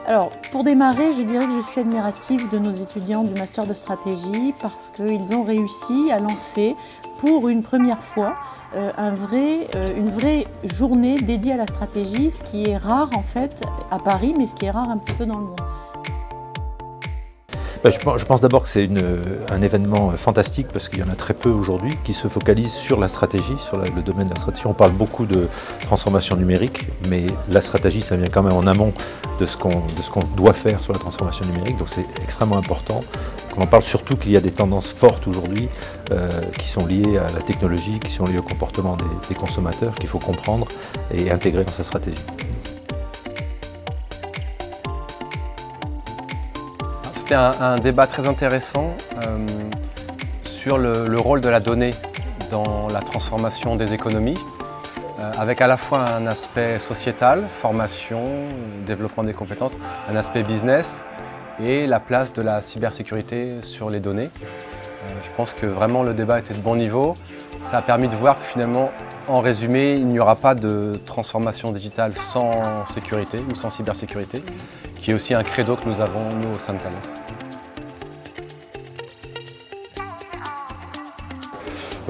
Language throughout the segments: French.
Alors, pour démarrer, je dirais que je suis admirative de nos étudiants du Master de Stratégie parce qu'ils ont réussi à lancer pour une première fois une vraie journée dédiée à la stratégie, ce qui est rare en fait à Paris, mais ce qui est rare un petit peu dans le monde. Je pense d'abord que c'est un événement fantastique parce qu'il y en a très peu aujourd'hui qui se focalisent sur la stratégie, sur le domaine de la stratégie. On parle beaucoup de transformation numérique, mais la stratégie, ça vient quand même en amont de ce qu'on doit faire sur la transformation numérique. Donc c'est extrêmement important qu'on en parle, surtout qu'il y a des tendances fortes aujourd'hui qui sont liées à la technologie, qui sont liées au comportement des consommateurs, qu'il faut comprendre et intégrer dans sa stratégie. C'était un débat très intéressant sur le rôle de la donnée dans la transformation des économies, avec à la fois un aspect sociétal, formation, développement des compétences, un aspect business et la place de la cybersécurité sur les données. Je pense que vraiment le débat était de bon niveau. Ça a permis de voir que finalement, en résumé, il n'y aura pas de transformation digitale sans sécurité ou sans cybersécurité, qui est aussi un credo que nous avons, nous, au sein de Thales.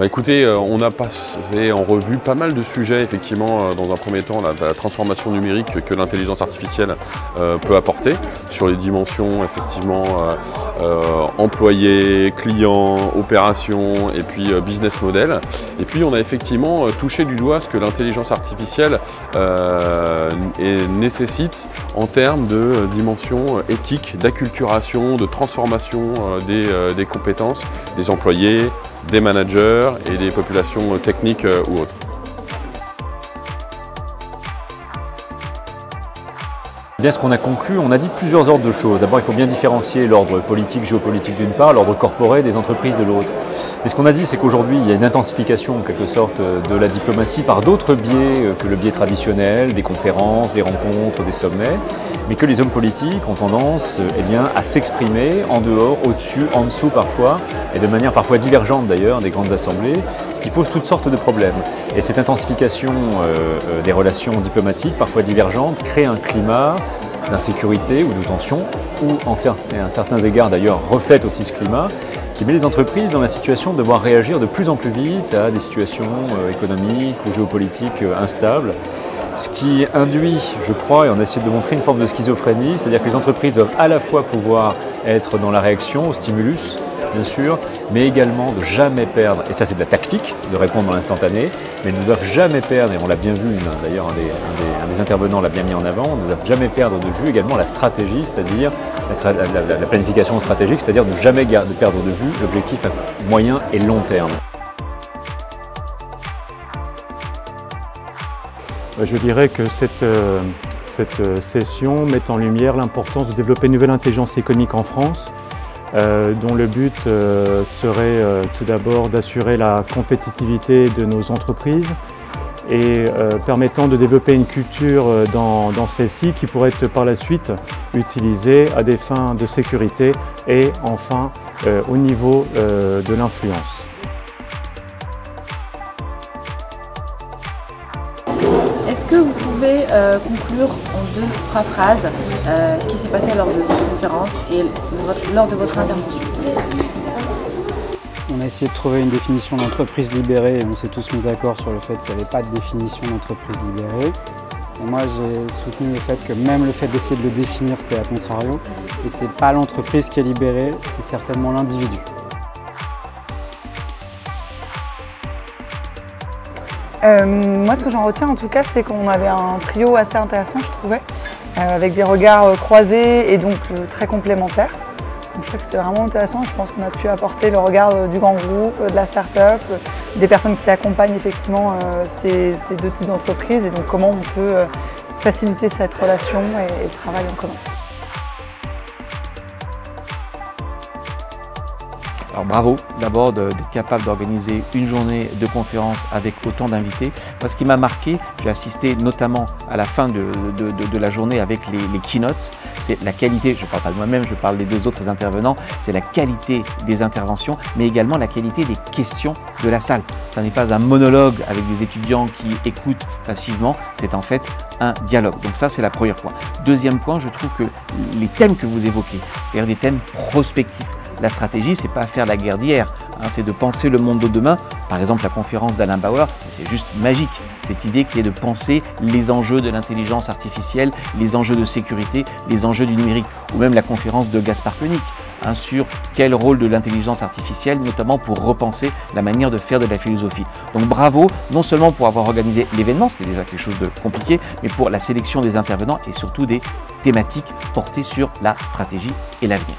Écoutez, on a passé en revue pas mal de sujets, effectivement, dans un premier temps, la transformation numérique que l'intelligence artificielle peut apporter sur les dimensions, effectivement, employés, clients, opérations et puis business model. Et puis on a effectivement touché du doigt ce que l'intelligence artificielle nécessite en termes de dimension éthique, d'acculturation, de transformation des compétences des employés, des managers et des populations techniques ou autres. Bien, ce qu'on a conclu, on a dit plusieurs ordres de choses. D'abord, il faut bien différencier l'ordre politique, géopolitique d'une part, l'ordre corporate des entreprises de l'autre. Et ce qu'on a dit, c'est qu'aujourd'hui, il y a une intensification en quelque sorte de la diplomatie par d'autres biais que le biais traditionnel, des conférences, des rencontres, des sommets, mais que les hommes politiques ont tendance à s'exprimer en dehors, au-dessus, en dessous parfois, et de manière parfois divergente d'ailleurs des grandes assemblées, ce qui pose toutes sortes de problèmes. Et cette intensification des relations diplomatiques, parfois divergentes, crée un climat d'insécurité ou de tension, ou à certains égards d'ailleurs reflète aussi ce climat, qui met les entreprises dans la situation de devoir réagir de plus en plus vite à des situations économiques ou géopolitiques instables, ce qui induit, je crois, et on a essayé de montrer une forme de schizophrénie, c'est-à-dire que les entreprises doivent à la fois pouvoir être dans la réaction au stimulus, bien sûr, mais également de jamais perdre, et ça c'est de la tactique, de répondre dans l'instantané, mais elles ne doivent jamais perdre, et on l'a bien vu, d'ailleurs un des intervenants l'a bien mis en avant, ne doivent jamais perdre de vue également la stratégie, c'est-à-dire la planification stratégique, c'est-à-dire ne jamais perdre de vue l'objectif à moyen et long terme. Je dirais que cette session met en lumière l'importance de développer une nouvelle intelligence économique en France, dont le but serait tout d'abord d'assurer la compétitivité de nos entreprises et permettant de développer une culture dans celle-ci qui pourrait être par la suite utilisée à des fins de sécurité et enfin au niveau de l'influence. Est-ce que vous pouvez conclure en 2-3 phrases ce qui s'est passé lors de cette conférence et lors de votre intervention? On a essayé de trouver une définition d'entreprise libérée et on s'est tous mis d'accord sur le fait qu'il n'y avait pas de définition d'entreprise libérée. Et moi j'ai soutenu le fait que même le fait d'essayer de le définir c'était à contrario. Et c'est pas l'entreprise qui est libérée, c'est certainement l'individu. Moi, ce que j'en retiens en tout cas, c'est qu'on avait un trio assez intéressant, je trouvais, avec des regards croisés et donc très complémentaires. Donc, je trouve que c'était vraiment intéressant. Je pense qu'on a pu apporter le regard du grand groupe, de la start-up, des personnes qui accompagnent effectivement ces deux types d'entreprises et donc comment on peut faciliter cette relation et le travail en commun. Alors bravo d'abord d'être capable d'organiser une journée de conférence avec autant d'invités. Moi, ce qui m'a marqué, j'ai assisté notamment à la fin de la journée avec les keynotes, c'est la qualité, je ne parle pas de moi-même, je parle des deux autres intervenants, c'est la qualité des interventions, mais également la qualité des questions de la salle. Ça n'est pas un monologue avec des étudiants qui écoutent passivement, c'est en fait un dialogue. Donc ça, c'est le premier point. Deuxième point, je trouve que les thèmes que vous évoquez, c'est-à-dire des thèmes prospectifs. La stratégie, c'est pas faire la guerre d'hier, hein, c'est de penser le monde de demain. Par exemple, la conférence d'Alain Bauer, c'est juste magique. Cette idée qui est de penser les enjeux de l'intelligence artificielle, les enjeux de sécurité, les enjeux du numérique, ou même la conférence de Gaspard Koenig, hein, sur quel rôle de l'intelligence artificielle, notamment pour repenser la manière de faire de la philosophie. Donc bravo, non seulement pour avoir organisé l'événement, ce qui est déjà quelque chose de compliqué, mais pour la sélection des intervenants et surtout des thématiques portées sur la stratégie et l'avenir.